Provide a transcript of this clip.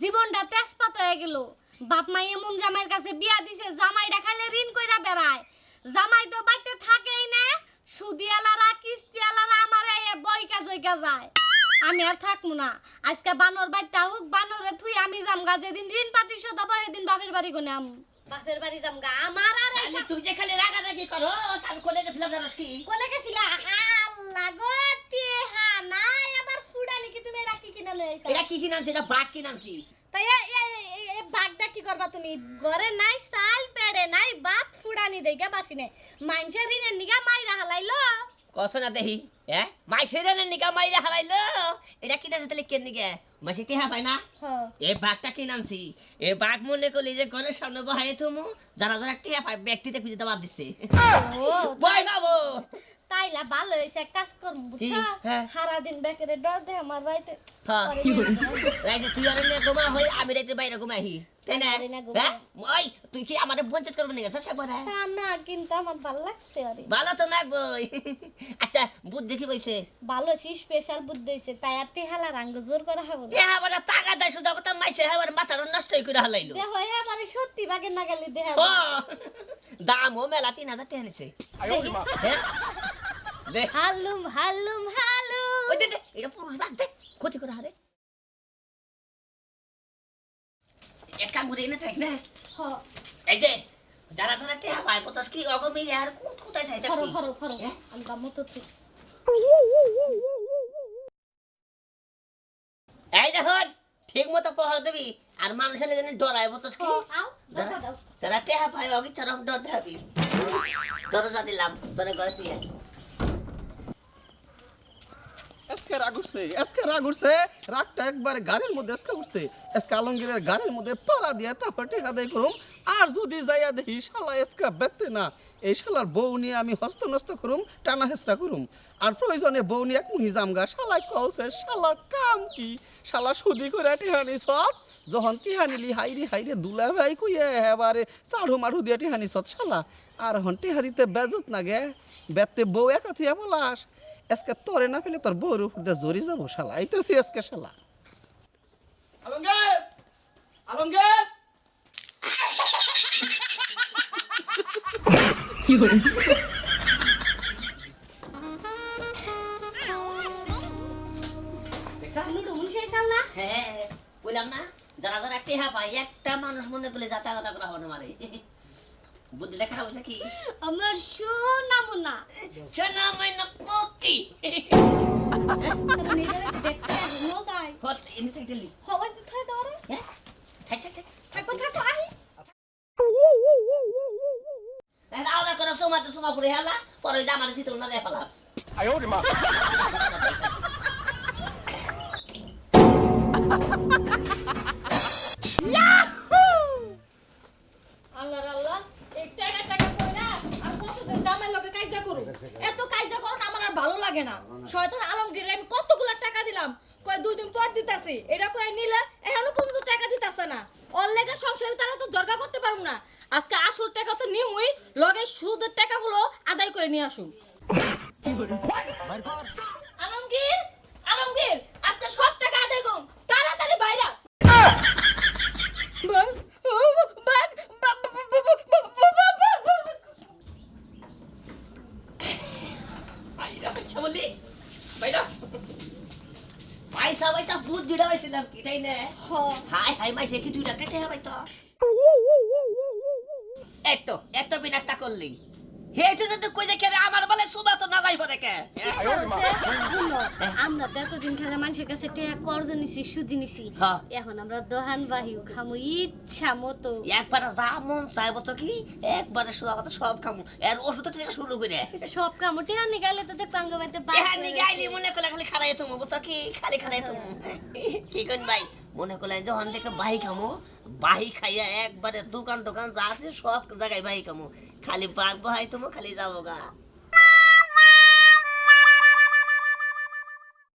জীবনটা তেজপাত হয়ে গেল। বাপ মাই এমন জামাইয়ের কাছে বিয়া দিছে, জামাইটা খাইলে ঋণ কইরা বেড়ায়। জামাই তো বাইতে থাকেই না, সুদিয়ালারা কিস্তিয়ালারা আমার এই বইকা জইকা যায়। আমি আর থাকমু না। আজকে বানর বাইতে হোক, বানরে থুই আমি জামগা। যেদিন ঋণ পাতি শোধ হবে সেদিন বাপের বাড়ি কোনে আম, বাপের বাড়ি জামগা। আমার আর খালি তুই যে খালি রাগারাগি করো, আমি কোনে গেছিলাম জানোস কি? কোনে গেছিলা? আল্লাহ গো টেহা নাই আবার ফুডানি কি তুমি রাখি কিনা লই আইছা? এটা কি কিনানছি? এটা বাঘ কিনানছি। তাই এ বাগদা কি করবা তুমি? ঘরে নাই চাল পেড়ে নাই, বাপ ফুডানি দেইগা বাসি নাই। মাইনছে ঋণের নিগা মাইরা হালাইলো। কসো না দেহি মাইসের নিকা মাইরা হারাইলো। এটা কিনাছে তাহলে কেন নিগে? মাসে টেহা পাই না? এই বাঘটা কিনানছি। এই বাঘ মনে করলি যে ঘরের সামনে বহাই থুমু, যারা যারা টেহা পাই ব্যক্তিতে খুঁজে দেওয়া দিচ্ছে। বয় বাবু তাইলা ভালো হইছে, কাজ করম বুঝছা। সারা দিন বেকারে ডর দে আমার রাইতে। রাইতে তুই আর নে ঘুমা হই, আমি রাইতে বাইরে ঘুমাই। তাই না? ওই তুই কি আমারে বঞ্চিত করবে নাকি? একবার না কিন্তু আমার ভালো লাগছে। আরে ভালো তো লাগবই। আচ্ছা বুদ্ধি কি কইছে? ভালো ছি, স্পেশাল বুদ্ধি হইছে। তাই আর টেহালা রাঙ্গ জোর করা হবে না। এ আবার টাকা দেয় শুধু কথা মাইছে আবার মাথাটা নষ্টই করে হালাইলো। দেহ এবারে সত্যি বাগে না গেলি দেহ। ও দামও মেলা 3000 টাকা নিছে। হ্যাঁ দে হালুম হালুম হালুম। ওই দে এটা পুরুষ বাঘ দে, ক্ষতি করে হারে। এক কাম করে এনে থাক না। এই যে যারা যারা টেহা পায় পতাস কি অগমি আর কোথায় চাইতে খরো খরো খরো আমি কামো তো তুই। এই দেখুন ঠিক মতো পহার দিবি আর মানুষের যেন ডরায় পতাস কি। আও যারা যারা টেহা পায় অগি চরম ডর দেবি। দরজা দিলাম তোরে ঘরে দিয়ে। এসকে রাগ উঠছে, রাগটা একবার গাড়ির মধ্যে এসকে উঠছে। এসকে আলমগীরের গাড়ির মধ্যে পাড়া দিয়ে তারপর টেকা দেয় করুম। আর যদি যাইয়া দেখি শালা এসকা বেতে না, এই শালার বউ নিয়ে আমি হস্তনস্ত করুম, টানা হেসরা করুম। আর প্রয়োজনে বউ নিয়ে এক মুহি জামগা। শালা কওছে শালা কাম কি? শালা সুদি করে টেহানি সৎ, যখন টিহানিলি হাইরে দুলা ভাই কইয়ে এবারে চাড়ু মাড়ু দিয়ে টিহানি সৎ শালা। আর হন টিহারিতে বেজত না গে, বেতে বউ একা থিয়া বলাস। এসকে তোরে না পেলে তোর বউর উপর দিয়ে জড়ি যাবো শালা। আইতেছি এসকে শালা। আলমগীর আলমগীর কি করে? হ্যাঁ বললাম না যারা যারা টেহা পায় একটা মানুষ মনে করলে যাতায়াত করা হবে না মারে। বুদ্ধিটা খারাপ হয়েছে কি? আমার সোনামুনা সোনা মাইনা পকি নিজের দেখতে নো যাই হট এনে থাক দিলি। হবে তো থাই দাও রে। হ্যাঁ থাক থাক থাক থাকো থাকো আই। আওরা করে সোমা করে হেলা পরে জামার ভিতর না দেয় ফেলাস। আল্লাহ আল্লাহ এক টাকা টাকা কইরা আর কতদিন জামাই লগে কাইজা করু। এত কাইজা করুন আমার আর ভালো লাগে না। শয়তান আলমগীর আমি কতগুলা টাকা দিলাম, কয় 2 দিন পর দিতাছি। এটা কয় নিলে এখনো পর্যন্ত টাকা দিতাছে না। ওর লেগে সংসারে তারা তো জর্গা করতে পারুম না। আজকে আসল টাকা তো নিমুই, লগে সুদের টাকাগুলো আদায় করে নিয়ে আসুম। আলমগীর আলমগীর আজকে সব টাকা আদায় করুম, তাড়াতাড়ি বাইরা। বলি বাইরা পয়সা পয়সা ভূত জুড়ে হয়েছিলাম কি তাই না? হাই হাই মাইসে কি 2 লাখ টাকা পাই তো। এত বিনাশটা করলি হে জন্য তো কই দেখে আমার বলে সুবা তো না যাইব দেখে। আমরা তো এতদিন খেলে মানুষের কাছে টাকা কর্জ নিছি, সুদি নিছি। এখন আমরা দোহান বাহিউ খামু ইচ্ছা মতো। একবারে যা মন চাইব তো কি একবারে সুদা কথা সব খামু। এর ওষুধ থেকে শুরু করে সব খামু। টাকা নিগালে তো দেখবাঙ্গ বাইতে এখানে গাইলি মনে করলে খালি খারাই তুমি বুঝছো কি? খালি খারাই তুমি কি কোন ভাই মনে করলে যখন থেকে বাহি খামু, বাহি খাইয়া একবারে দোকান যা আছে সব জায়গায় বাহি খামু। খালি বাঘ বহাই তুমি খালি যাবো গা।